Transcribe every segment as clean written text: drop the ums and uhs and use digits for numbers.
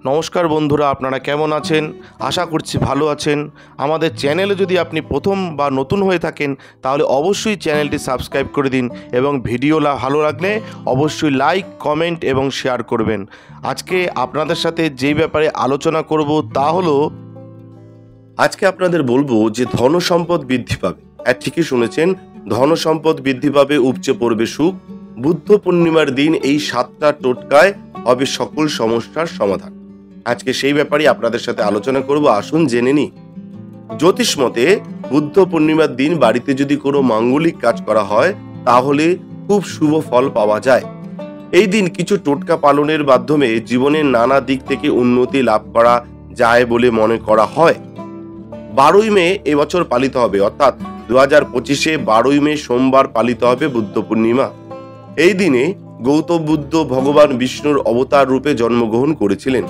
নমস্কার বন্ধুরা, আপনারা কেমন আছেন? আশা করছি ভালো আছেন। আমাদের চ্যানেলে যদি আপনি প্রথম বা নতুন হয়ে থাকেন তাহলে অবশ্যই চ্যানেলটি সাবস্ক্রাইব করে দিন এবং ভিডিও ভালো লাগলে অবশ্যই লাইক, কমেন্ট এবং শেয়ার করবেন। আজকে আপনাদের সাথে যেই ব্যাপারে আলোচনা করব তা হলো, আজকে আপনাদের বলবো যে ধন সম্পদ বৃদ্ধি পাবে। হ্যাঁ, ঠিকই শুনেছেন, ধন সম্পদ বৃদ্ধি পাবে, উপচে পড়বে সুখ। বুদ্ধ পূর্ণিমার দিন এই 7টা টোটকায় হবে সকল সমস্যার সমাধান। আজকে সেই ব্যাপারে আপনাদের সাথে আলোচনা করব। আসুন জেনে নিই। জ্যোতিষ মতে বুদ্ধ পূর্ণিমার দিন বাড়িতে যদি কোনো মাঙ্গলিক কাজ করা হয় তাহলে খুব শুভ ফল পাওয়া যায়। এই দিন কিছু টোটকা পালনের মাধ্যমে জীবনের নানা দিক থেকে উন্নতি লাভ করা যায় বলে মনে করা হয়। 12ই মে এবছর পালিত হবে, অর্থাৎ 2025-এ 12ই মে সোমবার পালিত হবে বুদ্ধ পূর্ণিমা। এই দিনে গৌতম বুদ্ধ ভগবান বিষ্ণুর অবতার রূপে জন্মগ্রহণ করেছিলেন।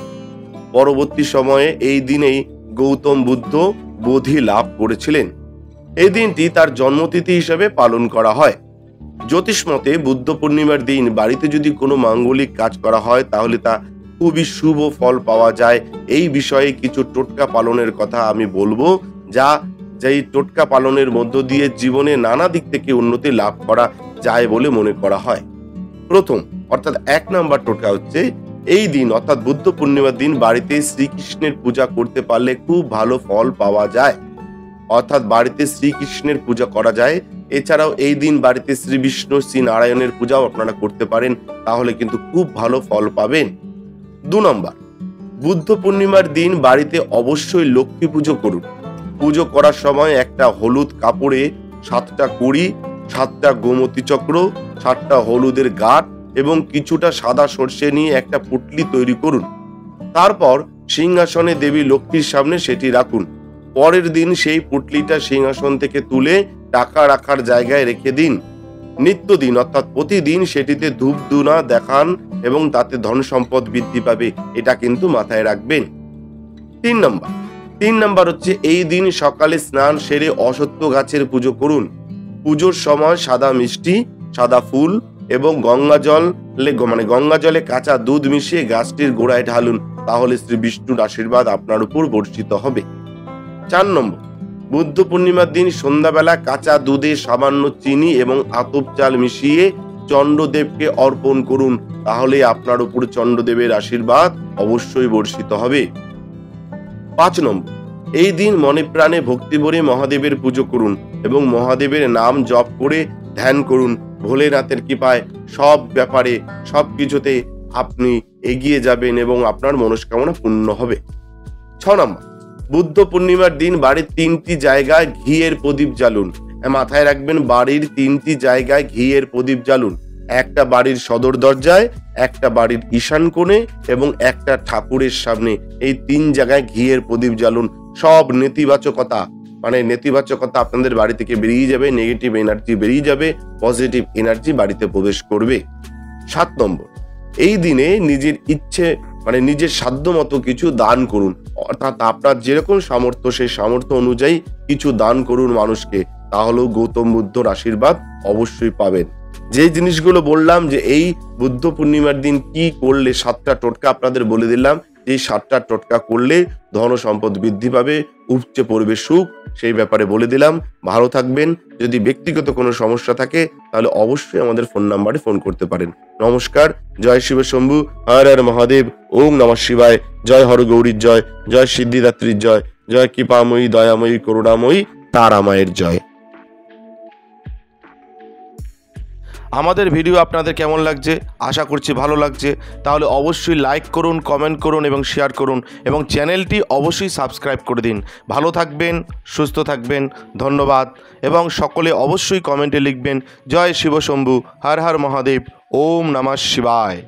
পরবর্তী সময়ে এই দিনেই গৌতম বুদ্ধ বোধি লাভ করেছিলেন। এই দিনটি তার জন্মতিথি হিসেবে পালন করা হয়। জ্যোতিষ মতে বুদ্ধ পূর্ণিমার দিন বাড়িতে যদি কোনো মাঙ্গলিক কাজ করা হয় তাহলে তা খুবই শুভ ফল পাওয়া যায়। এই বিষয়ে কিছু টোটকা পালনের কথা আমি বলবো, যেই টোটকা পালনের মধ্য দিয়ে জীবনে নানা দিক থেকে উন্নতি লাভ করা যায় বলে মনে করা হয়। প্রথম অর্থাৎ 1 নম্বর টোটকা হচ্ছে, এই দিন অর্থাৎ বুদ্ধ পূর্ণিমার দিন বাড়িতে শ্রীকৃষ্ণের পূজা করতে পারলে খুব ভালো ফল পাওয়া যায়। অর্থাৎ বাড়িতে শ্রীকৃষ্ণের পূজা করা যায়। এছাড়াও এই দিন বাড়িতে শ্রী বিষ্ণু, শ্রী নারায়ণের পূজাও আপনারা করতে পারেন, তাহলে কিন্তু খুব ভালো ফল পাবেন। 2 নম্বর, বুদ্ধ পূর্ণিমার দিন বাড়িতে অবশ্যই লক্ষ্মী পুজো করুন। পুজো করার সময় একটা হলুদ কাপড়ে 7টা কুড়ি, 7টা গোমতী চক্র, 7টা হলুদের গাঁট এবং কিছুটা সাদা সর্ষে নিয়ে একটা পুটলি তৈরি করুন। তারপর সিংহাসনে দেবী লক্ষ্মীর সামনে সেটি রাখুন। পরের দিন সেই পুটলিটা সিংহাসন থেকে তুলে টাকা রাখার জায়গায় রেখে দিন। নিত্যদিন অর্থাৎ প্রতিদিন সেটিতে ধূপ ধুনা দেখান এবং তাতে ধন সম্পদ বৃদ্ধি পাবে, এটা কিন্তু মাথায় রাখবেন। 3 নম্বর হচ্ছে, এই দিন সকালে স্নান সেরে অশ্বত্থ গাছের পুজো করুন। পুজোর সময় সাদা মিষ্টি, সাদা ফুল এবং গঙ্গা জলে কাঁচা দুধ মিশিয়ে গাছটির গোড়ায় ঢালুন, তাহলে শ্রী বিষ্ণুর আশীর্বাদ আপনার উপর বর্ষিত হবে। 4 নম্বর, বুদ্ধ পূর্ণিমার দিন সন্ধ্যাবেলা কাঁচা দুধে সামান্য চিনি এবং আতপ চাল মিশিয়ে চন্দ্রদেবকে অর্পণ করুন, তাহলে আপনার উপর চন্দ্রদেবের আশীর্বাদ অবশ্যই বর্ষিত হবে। 5 নম্বর, এই দিন মনে প্রাণে ভক্তি ভরে মহাদেবের পুজো করুন এবং মহাদেবের নাম জপ করে ধ্যান করুন। ভোলেনাথের কৃপায় সব ব্যাপারে সবকিছুতে আপনি এগিয়ে যাবেন এবং আপনার মনস্কামনা পূর্ণ হবে। 6 নম্বর, বুদ্ধ পূর্ণিমার দিন বাড়ির 3টি জায়গায় ঘিয়ের প্রদীপ জ্বালুন। মাথায় রাখবেন, বাড়ির 3টি জায়গায় ঘিয়ের প্রদীপ জ্বালুন। একটা বাড়ির সদর দরজায়, একটা বাড়ির ঈশান কোণে এবং একটা ঠাকুরের সামনে। এই 3 জায়গায় ঘিয়ের প্রদীপ জ্বালুন। সব নেতিবাচকতা আপনাদের বাড়ি থেকে বেরিয়ে যাবে, নেগেটিভ এনার্জি বেরিয়ে যাবে, পজিটিভ এনার্জি বাড়িতে প্রবেশ করবে। 7 নম্বর, এই দিনে নিজের সাধ্য মতো কিছু দান করুন। অর্থাৎ আপনার যেরকম সামর্থ্য সেই সামর্থ্য অনুযায়ী কিছু দান করুন মানুষকে, তাহলেও গৌতম বুদ্ধর আশীর্বাদ অবশ্যই পাবেন। যে জিনিসগুলো বললাম, যে এই বুদ্ধ পূর্ণিমার দিন কি করলে 7টা টোটকা আপনাদের বলে দিলাম, এই 7টা টোটকা করলে ধন সম্পদ বৃদ্ধি পাবে, উপচে পড়বে সুখ, সেই ব্যাপারে বলে দিলাম। ভালো থাকবেন। যদি ব্যক্তিগত কোনো সমস্যা থাকে তাহলে অবশ্যই আমাদের ফোন নাম্বারে ফোন করতে পারেন। নমস্কার। জয় শিব শম্ভু, হর হর মহাদেব, ওম নমঃ শিবায়। জয় হর গৌরীর জয়, জয় সিদ্ধিদাত্রীর জয়, জয় কৃপাময়ী, দয়াময়ী, করুণাময়ী তারা মায়ের জয়। আমাদের ভিডিও আপনাদের কেমন লাগছে? আশা করছি ভালো লাগছে। তাহলে অবশ্যই লাইক করুন, কমেন্ট করুন এবং শেয়ার করুন এবং চ্যানেলটি অবশ্যই সাবস্ক্রাইব করে দিন। ভালো থাকবেন, সুস্থ থাকবেন, ধন্যবাদ। এবং সকলে অবশ্যই কমেন্টে লিখবেন, জয় শিব শম্ভু, হর হর মহাদেব, ওম নমঃ শিবায়।